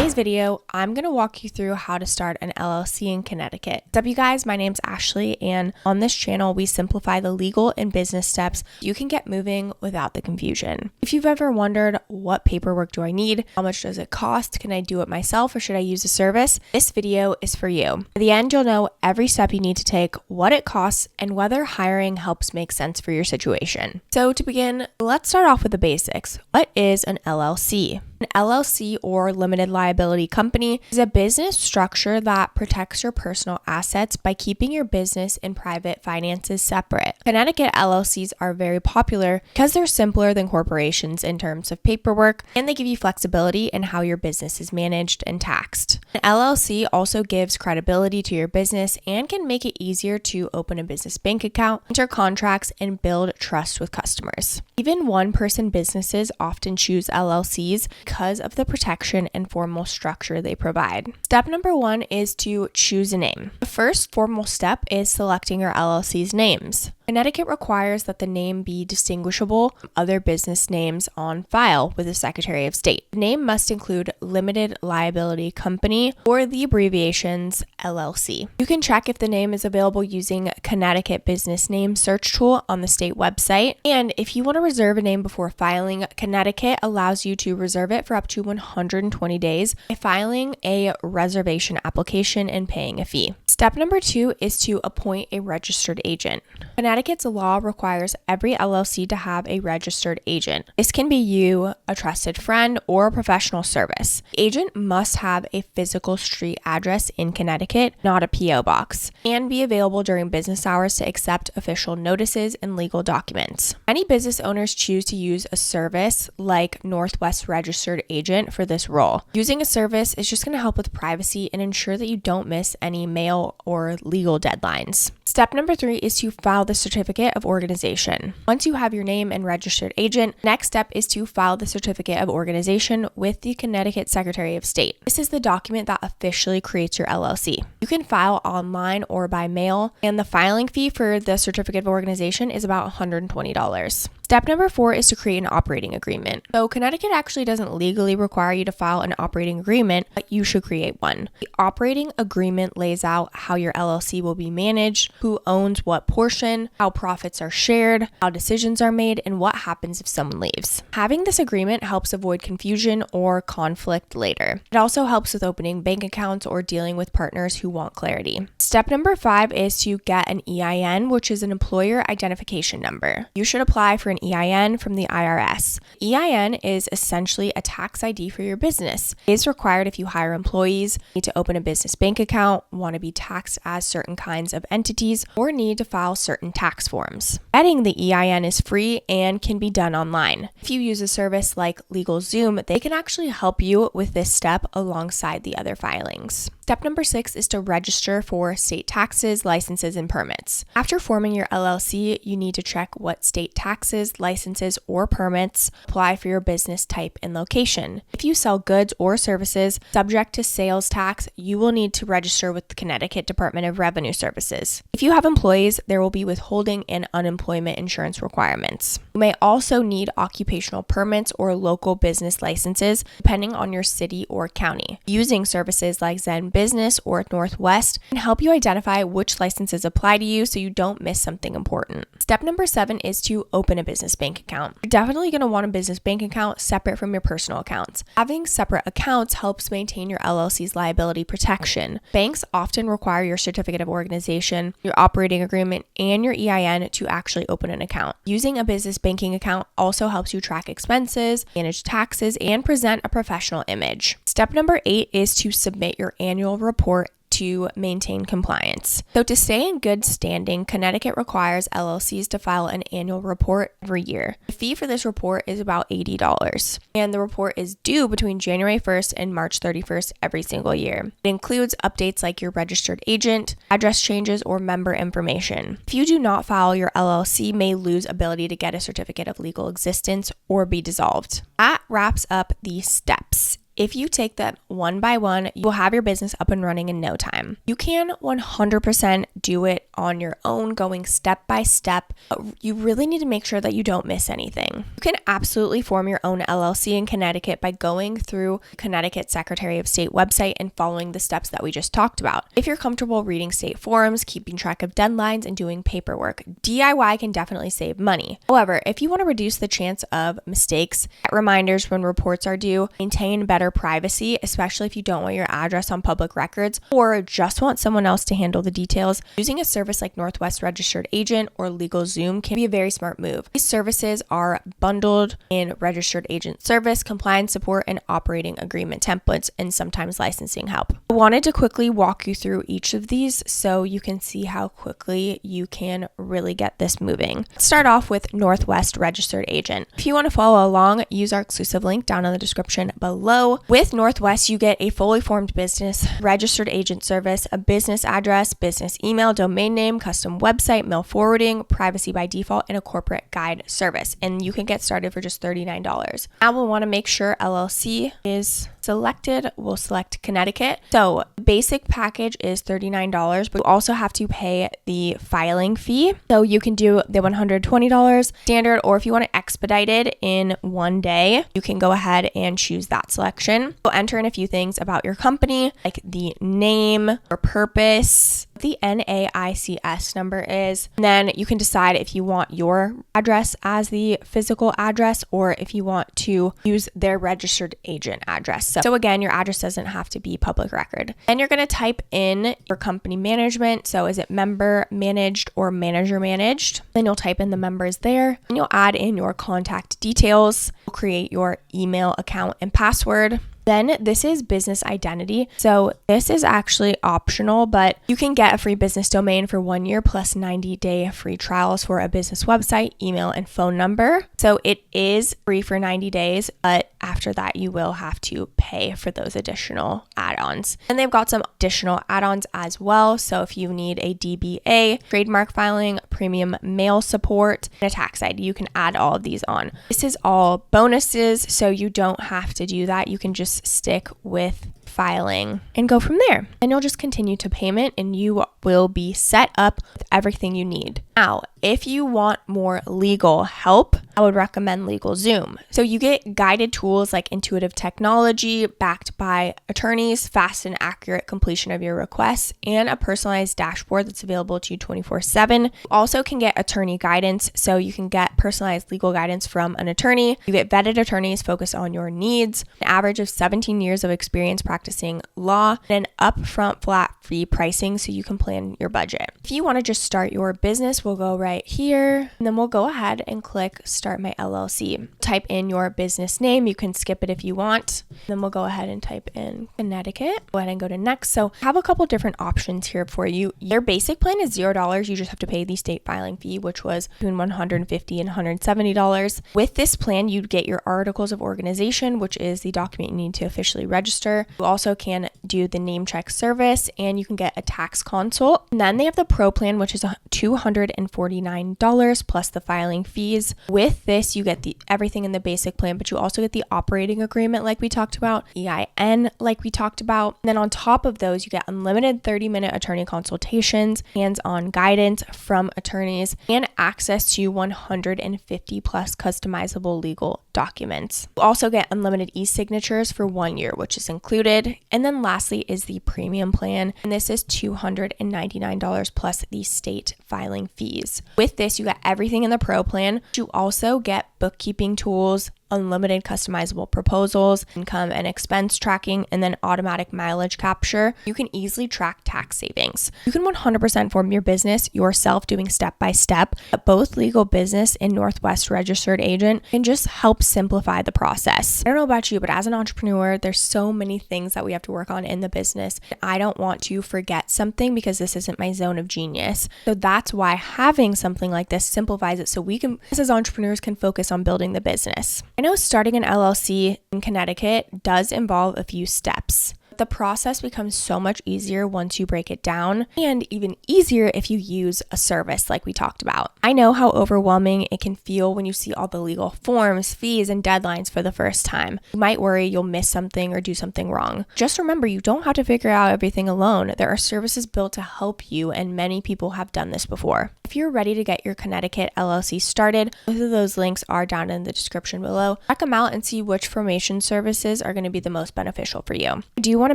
today's video, I'm going to walk you through how to start an LLC in Connecticut. What's up, you guys? My name's Ashley, and on this channel, we simplify the legal and business steps you can get moving without the confusion. If you've ever wondered, what paperwork do I need? How much does it cost? Can I do it myself or should I use a service? This video is for you. At the end, you'll know every step you need to take, what it costs, and whether hiring helps make sense for your situation. So to begin, let's start off with the basics. What is an LLC? An LLC, or limited liability company, is a business structure that protects your personal assets by keeping your business and private finances separate. Connecticut LLCs are very popular because they're simpler than corporations in terms of paperwork, and they give you flexibility in how your business is managed and taxed. An LLC also gives credibility to your business and can make it easier to open a business bank account, enter contracts, and build trust with customers. Even one-person businesses often choose LLCs because of the protection and formal structure they provide. Step number 1 is to choose a name. The first formal step is selecting your LLC's names. Connecticut requires that the name be distinguishable from other business names on file with the Secretary of State. The name must include Limited Liability Company, or the abbreviations LLC. You can check if the name is available using Connecticut Business Name Search Tool on the state website. And if you want to reserve a name before filing, Connecticut allows you to reserve it for up to 120 days by filing a reservation application and paying a fee. Step number 2 is to appoint a registered agent. Connecticut's law requires every LLC to have a registered agent. This can be you, a trusted friend, or a professional service. The agent must have a physical street address in Connecticut, not a P.O. box, and be available during business hours to accept official notices and legal documents. Many business owners choose to use a service like Northwest Registered Agent for this role. Using a service is just going to help with privacy and ensure that you don't miss any mail or legal deadlines. Step number 3 is to file the certificate of organization. Once you have your name and registered agent, next step is to file the certificate of organization with the Connecticut Secretary of State. This is the document that officially creates your LLC. You can file online or by mail, and the filing fee for the certificate of organization is about $120. Step number 4 is to create an operating agreement. So Connecticut actually doesn't legally require you to file an operating agreement, but you should create one. The operating agreement lays out how your LLC will be managed, who owns what portion, how profits are shared, how decisions are made, and what happens if someone leaves. Having this agreement helps avoid confusion or conflict later. It also helps with opening bank accounts or dealing with partners who want clarity. Step number 5 is to get an EIN, which is an employer identification number. You should apply for an EIN from the IRS. EIN is essentially a tax ID for your business. It is required if you hire employees, need to open a business bank account, want to be taxed as certain kinds of entities, or need to file certain tax forms. Getting the EIN is free and can be done online. If you use a service like LegalZoom, they can actually help you with this step alongside the other filings. Step number 6 is to register for state taxes, licenses, and permits. After forming your LLC, you need to check what state taxes, licenses, or permits apply for your business type and location. If you sell goods or services subject to sales tax, you will need to register with the Connecticut Department of Revenue Services. If you have employees, there will be withholding and unemployment insurance requirements. You may also need occupational permits or local business licenses, depending on your city or county. Using services like ZenBusiness or Northwest can help you identify which licenses apply to you so you don't miss something important. Step number 7 is to open a business bank account. You're definitely going to want a business bank account separate from your personal accounts. Having separate accounts helps maintain your LLC's liability protection. Banks often require your certificate of organization, your operating agreement, and your EIN to actually open an account. Using a business banking account also helps you track expenses, manage taxes, and present a professional image. Step number 8 is to submit your annual report to maintain compliance. So to stay in good standing, Connecticut requires LLCs to file an annual report every year. The fee for this report is about $80, and the report is due between January 1st and March 31st every single year. It includes updates like your registered agent, address changes, or member information. If you do not file, your LLC may lose ability to get a certificate of legal existence or be dissolved. That wraps up the steps. if you take them one by one, you will have your business up and running in no time. You can 100% do it on your own, going step by step. You really need to make sure that you don't miss anything. You can absolutely form your own LLC in Connecticut by going through Connecticut Secretary of State website and following the steps that we just talked about. If you're comfortable reading state forms, keeping track of deadlines, and doing paperwork, DIY can definitely save money. However, if you want to reduce the chance of mistakes, set reminders when reports are due, maintain better privacy, especially if you don't want your address on public records or just want someone else to handle the details, using a service like Northwest Registered Agent or LegalZoom can be a very smart move. These services are bundled in registered agent service, compliance support, and operating agreement templates, and sometimes licensing help. I wanted to quickly walk you through each of these so you can see how quickly you can really get this moving. Let's start off with Northwest Registered Agent. If you want to follow along, use our exclusive link down in the description below. With Northwest, you get a fully formed business, registered agent service, a business address, business email, domain name, custom website, mail forwarding, privacy by default, and a corporate guide service. And you can get started for just $39. Now we'll want to make sure LLC is selected. We'll select Connecticut. So the basic package is $39, but you also have to pay the filing fee. So you can do the $120 standard, or if you want to expedite it in one day, you can go ahead and choose that selection. You'll enter in a few things about your company, like the name or purpose, the NAICS number is, and then you can decide if you want your address as the physical address or if you want to use their registered agent address. So again, your address doesn't have to be public record. Then you're going to type in your company management. So is it member managed or manager managed? Then you'll type in the members there, and you'll add in your contact details. You'll create your email account and password. Then this is business identity. So this is actually optional, but you can get a free business domain for 1 year plus 90-day free trials for a business website, email, and phone number. So it is free for 90 days, but after that, you will have to pay for those additional add-ons. And they've got some additional add-ons as well. So if you need a DBA, trademark filing, premium mail support, and a tax ID, you can add all of these on. This is all bonuses, so you don't have to do that. You can just stick with filing and go from there. And you'll just continue to payment and you will be set up with everything you need. Now, if you want more legal help, I would recommend LegalZoom. So you get guided tools like intuitive technology backed by attorneys, fast and accurate completion of your requests, and a personalized dashboard that's available to you 24/7. You also can get attorney guidance. So you can get personalized legal guidance from an attorney. You get vetted attorneys focused on your needs, an average of 17 years of experience practicing law, and an upfront flat fee pricing so you can plan your budget. If you want to just start your business, we'll go right here, and then we'll go ahead and click Start My LLC. Type in your business name. You can skip it if you want. Then we'll go ahead and type in Connecticut. Go ahead and go to next. So I have a couple different options here for you. Your basic plan is $0. You just have to pay the state filing fee, which was between $150 and $170. With this plan, you'd get your articles of organization, which is the document you need to officially register. You also can do the name check service, and you can get a tax consult. And then they have the pro plan, which is $249 plus the filing fees. With this, you get everything in the basic plan, but you also get the operating agreement like we talked about, EIN like we talked about. And then on top of those, you get unlimited 30-minute attorney consultations, hands-on guidance from attorneys, and access to 150 plus customizable legal documents. You also get unlimited e-signatures for 1 year, which is included. And then lastly is the premium plan, and this is $299 plus the state filing fees. With this, you get everything in the pro plan. You also get bookkeeping tools, unlimited customizable proposals, income and expense tracking, and then automatic mileage capture. You can easily track tax savings. You can 100% form your business yourself doing step by step. Both Legal Business and Northwest Registered Agent can just help simplify the process. I don't know about you, but as an entrepreneur, there's so many things that we have to work on in the business. I don't want to forget something because this isn't my zone of genius. So that's why having something like this simplifies it so we can, as entrepreneurs, can focus on building the business. I know starting an LLC in Connecticut does involve a few steps. The process becomes so much easier once you break it down, and even easier if you use a service like we talked about. I know how overwhelming it can feel when you see all the legal forms, fees, and deadlines for the first time. You might worry you'll miss something or do something wrong. Just remember, you don't have to figure out everything alone. There are services built to help you, and many people have done this before. If you're ready to get your Connecticut LLC started, both of those links are down in the description below. Check them out and see which formation services are going to be the most beneficial for you. I do want to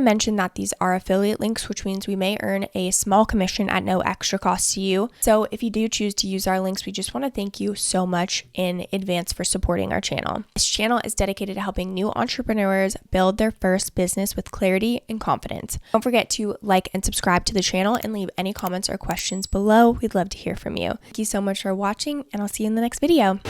mention that these are affiliate links, which means we may earn a small commission at no extra cost to you. So if you do choose to use our links, we just want to thank you so much in advance for supporting our channel. This channel is dedicated to helping new entrepreneurs build their first business with clarity and confidence. Don't forget to like and subscribe to the channel and leave any comments or questions below. We'd love to hear from you. Thank you so much for watching, and I'll see you in the next video.